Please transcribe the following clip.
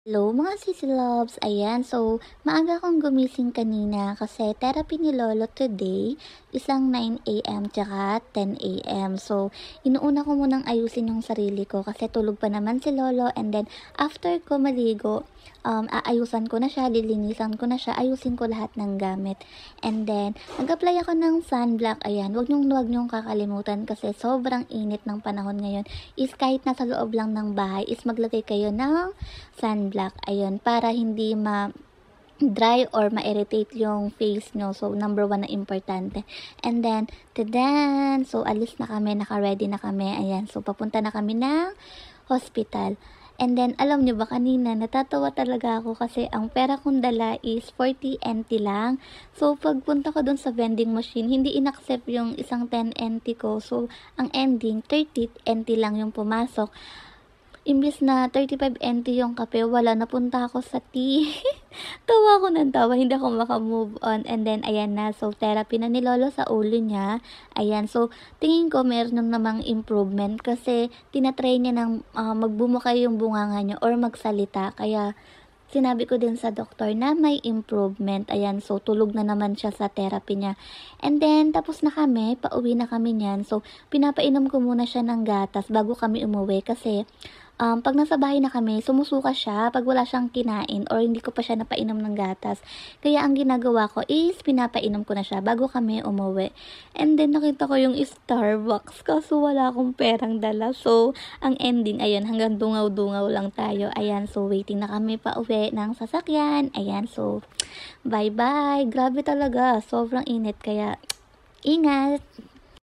Hello mga sisi loves! Ayan, so maaga akong gumising kanina kasi therapy ni Lolo today, isang 9 AM tsaka 10 AM. So, inuuna ko munang ayusin yung sarili ko kasi tulog pa naman si Lolo, and then after ko maligo, aayusan ko na siya, lilinisan ko na siya, ayusin ko lahat ng gamit. And then, nag-apply ako ng sunblock. Ayan, wag niyong kakalimutan kasi sobrang init ng panahon ngayon is kahit nasa loob lang ng bahay is maglagay kayo ng sunblock, ayun, para hindi dry or ma-irritate yung face nyo. So, number one na importante. And then, tadan! So, alis na kami, naka-ready na kami. Ayan, so, papunta na kami ng hospital. And then, alam nyo ba, kanina, natatawa talaga ako kasi ang pera kong dala is 40 NT lang. So, pagpunta ko dun sa vending machine, hindi inaccept yung isang 10 NT ko. So, ang ending, 30 NT lang yung pumasok. Imbis na 35 NT yung kape, wala, napunta ako sa tea. Tawa ko ng tawa, hindi ako maka-move on. And then, ayan na, so therapy na ni Lolo sa ulo niya. Ayan, so tingin ko meron namang improvement kasi tinatry niya ng magbumuka yung bunganga niya or magsalita. Kaya, sinabi ko din sa doktor na may improvement. Ayan, so tulog na naman siya sa therapy niya. And then, tapos na kami, pauwi na kami niyan. So, pinapainom ko muna siya ng gatas bago kami umuwi kasi pag nasa bahay na kami, sumusuka siya pag wala siyang kinain or hindi ko pa siya napainom ng gatas. Kaya ang ginagawa ko is pinapainom ko na siya bago kami umuwi. And then nakita ko yung Starbucks kaso wala akong perang dala. So, ang ending, ayun, hanggang dungaw-dungaw lang tayo. Ayan, so waiting na kami pa uwi ng sasakyan. Ayan, so bye-bye. Grabe talaga, sobrang init kaya ingat.